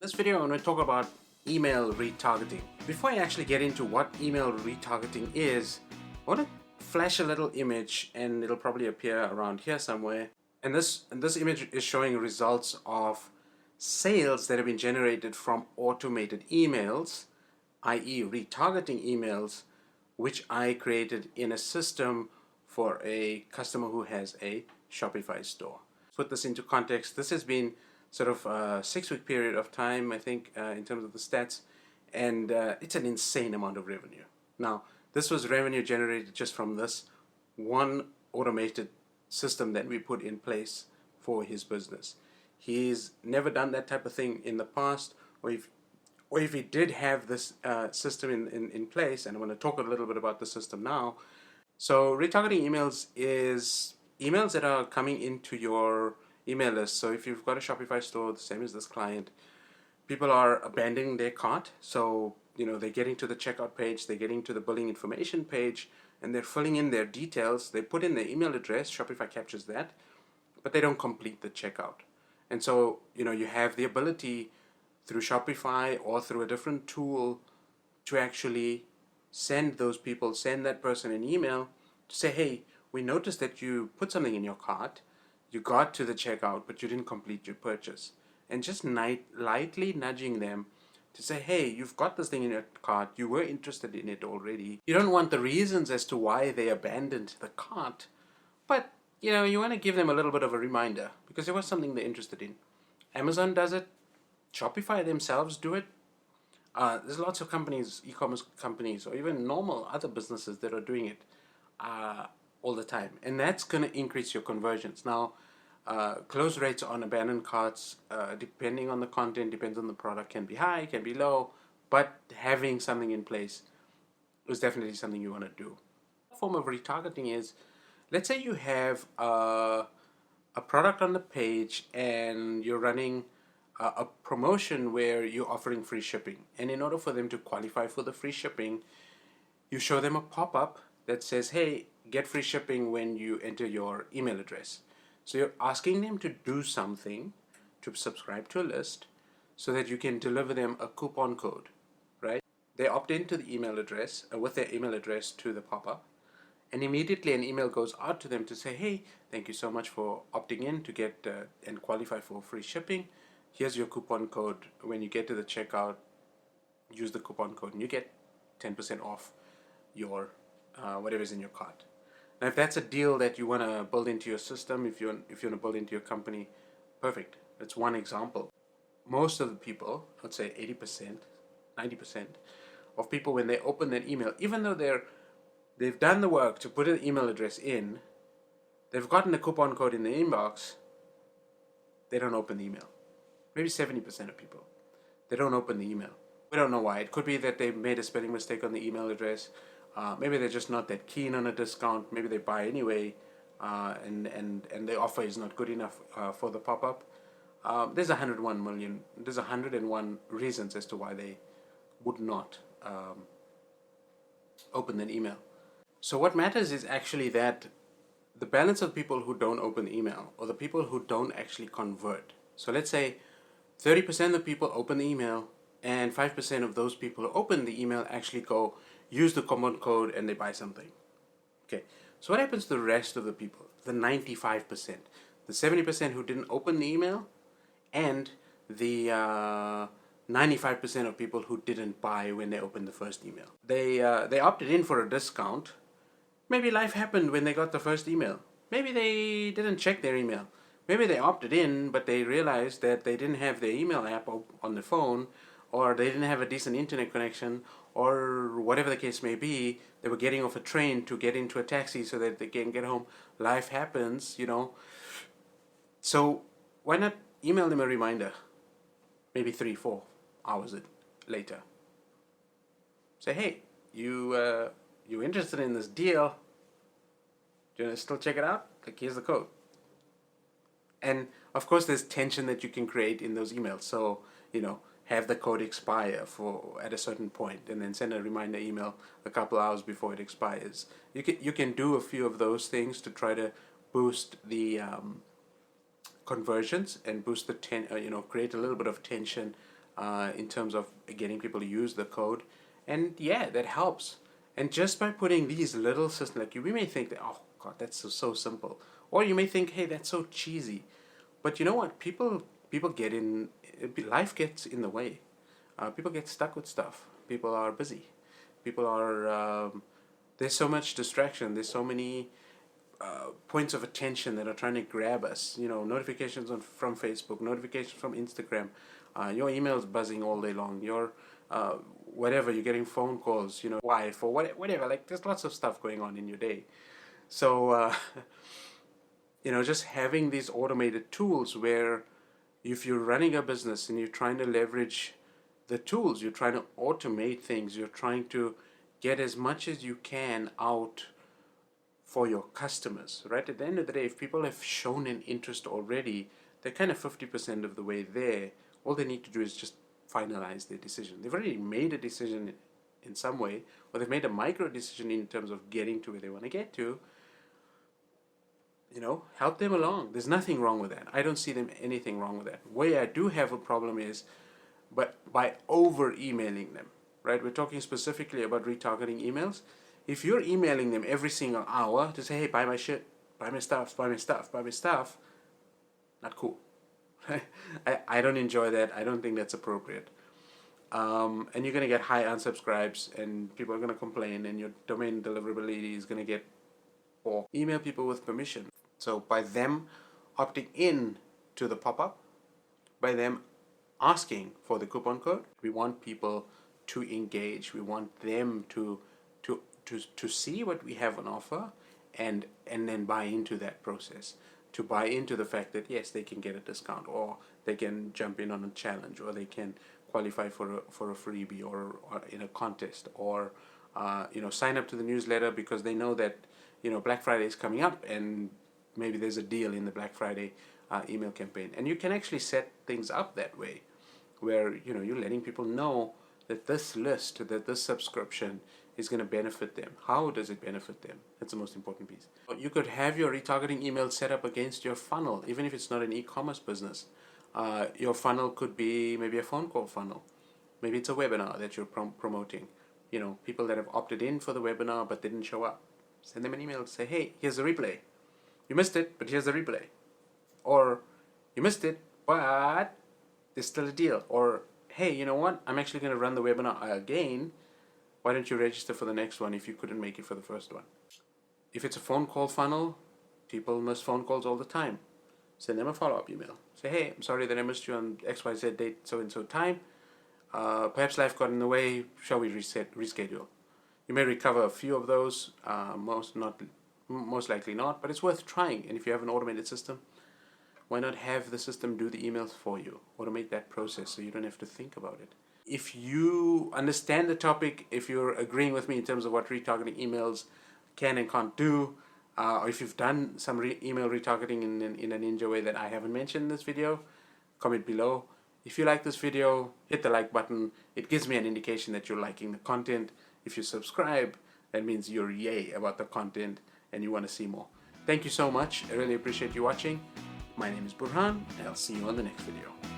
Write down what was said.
This video I'm going to talk about email retargeting. Before I actually get into what email retargeting is, I want to flash a little image and it'll probably appear around here somewhere. And this image is showing results of sales that have been generated from automated emails, i.e. retargeting emails, which I created in a system for a customer who has a Shopify store. To put this into context, this has been sort of a 6-week period of time, I think, in terms of the stats, and it's an insane amount of revenue. Now, this was revenue generated just from this one automated system that we put in place for his business. He's never done that type of thing in the past, or if he did have this system in place, and I'm going to talk a little bit about the system now. So retargeting emails is emails that are coming into your email list. So if you've got a Shopify store, the same as this client, people are abandoning their cart. So, they're getting to the checkout page, they're getting to the billing information page, and they're filling in their details. They put in their email address, Shopify captures that, but they don't complete the checkout. And so, you have the ability through Shopify or through a different tool to actually send that person an email to say, hey, we noticed that you put something in your cart, you got to the checkout, but you didn't complete your purchase. And just lightly nudging them to say, hey, you've got this thing in your cart, you were interested in it already. You don't want the reasons as to why they abandoned the cart, but you want to give them a little bit of a reminder because there was something they're interested in. Amazon does it, Shopify themselves do it. There's lots of companies, e-commerce companies, or even normal other businesses that are doing it all the time, and that's going to increase your conversions. Now, close rates on abandoned carts, depending on the content, depends on the product, can be high, can be low, but having something in place is definitely something you want to do. A form of retargeting is, let's say you have a product on the page and you're running a promotion where you're offering free shipping, and in order for them to qualify for the free shipping, you show them a pop-up that says, hey, get free shipping when you enter your email address. So you're asking them to do something, to subscribe to a list, so that you can deliver them a coupon code, right? They opt into the email address, with their email address to the pop-up, and immediately an email goes out to them to say, hey, thank you so much for opting in to get and qualify for free shipping. Here's your coupon code. When you get to the checkout, use the coupon code and you get 10% off your whatever's in your cart. Now, if that's a deal that you want to build into your system, if you want to build into your company, perfect. That's one example. Most of the people, let's say 80%, 90% of people, when they open that email, even though they've done the work to put an email address in, they've gotten a coupon code in the inbox, they don't open the email. Maybe 70% of people, they don't open the email. We don't know why. It could be that they made a spelling mistake on the email address. Maybe they're just not that keen on a discount. Maybe they buy anyway, and the offer is not good enough for the pop-up. There's 101 reasons as to why they would not open that email. So what matters is actually that the balance of people who don't open the email, or the people who don't actually convert. So let's say 30% of people open the email, and 5% of those people who open the email actually go use the coupon code and they buy something. Okay, so what happens to the rest of the people, the 95%, the 70% who didn't open the email, and the 95% of people who didn't buy when they opened the first email? They opted in for a discount. Maybe life happened when they got the first email. Maybe they didn't check their email. Maybe they opted in, but they realized that they didn't have their email app on the phone, or they didn't have a decent internet connection, or whatever the case may be. They were getting off a train to get into a taxi so that they can get home. Life happens, So why not email them a reminder, maybe 3-4 hours later. Say, hey, you interested in this deal? Do you want to still check it out? Here's the code. And of course, there's tension that you can create in those emails. So, have the code expire at a certain point, and then send a reminder email a couple hours before it expires. You can do a few of those things to try to boost the conversions and boost the create a little bit of tension in terms of getting people to use the code. And yeah, that helps. And just by putting these little systems, like we may think that, oh God, that's so simple. Or you may think, hey, that's so cheesy. But you know what? People get in, life gets in the way. People get stuck with stuff. People are busy. People are, there's so much distraction. There's so many points of attention that are trying to grab us. You know, notifications from Facebook, notifications from Instagram, your emails buzzing all day long, your whatever, you're getting phone calls, you know, wife or whatever. Like, there's lots of stuff going on in your day. So, you know, just having these automated tools where if you're running a business and you're trying to leverage the tools, you're trying to automate things, you're trying to get as much as you can out for your customers, right? At the end of the day, if people have shown an interest already, they're kind of 50% of the way there. All they need to do is just finalize their decision. They've already made a decision in some way, or they've made a micro decision in terms of getting to where they want to get to. You know, help them along. There's nothing wrong with that. I don't see anything wrong with that. Where I do have a problem is but by over emailing them, right? We're talking specifically about retargeting emails. If you're emailing them every single hour to say, hey, buy my shit, buy my stuff, buy my stuff, buy my stuff, not cool. I don't enjoy that. I don't think that's appropriate. And you're going to get high unsubscribes, and people are going to complain, and your domain deliverability is going to get poor. Email people with permission. So by them opting in to the pop-up, by them asking for the coupon code, we want people to engage. We want them to see what we have on offer, and then buy into that process, to buy into the fact that yes, they can get a discount, or they can jump in on a challenge, or they can qualify for a freebie, or in a contest, or you know, sign up to the newsletter because they know that, you know, Black Friday is coming up and maybe there's a deal in the Black Friday email campaign. And you can actually set things up that way, where, you know, you're letting people know that this list, that this subscription is going to benefit them. How does it benefit them? That's the most important piece. You could have your retargeting email set up against your funnel, even if it's not an e-commerce business. Your funnel could be maybe a phone call funnel. Maybe it's a webinar that you're promoting. You know, people that have opted in for the webinar but didn't show up. Send them an email, say, hey, here's the replay. You missed it, but here's the replay. Or, you missed it, but there's still a deal. Or, hey, you know what? I'm actually going to run the webinar again. Why don't you register for the next one if you couldn't make it for the first one? If it's a phone call funnel, people miss phone calls all the time. Send them a follow-up email. Say, hey, I'm sorry that I missed you on XYZ date, so-and-so time. Perhaps life got in the way. Shall we reschedule? You may recover a few of those, most likely not, but it's worth trying. And if you have an automated system, why not have the system do the emails for you? Automate that process so you don't have to think about it. If you understand the topic, if you're agreeing with me in terms of what retargeting emails can and can't do, or if you've done some email retargeting in a ninja way that I haven't mentioned in this video, comment below. If you like this video, hit the like button. It gives me an indication that you're liking the content. If you subscribe, that means you're yay about the content and you want to see more. Thank you so much. I really appreciate you watching. My name is Burhan, and I'll see you on the next video.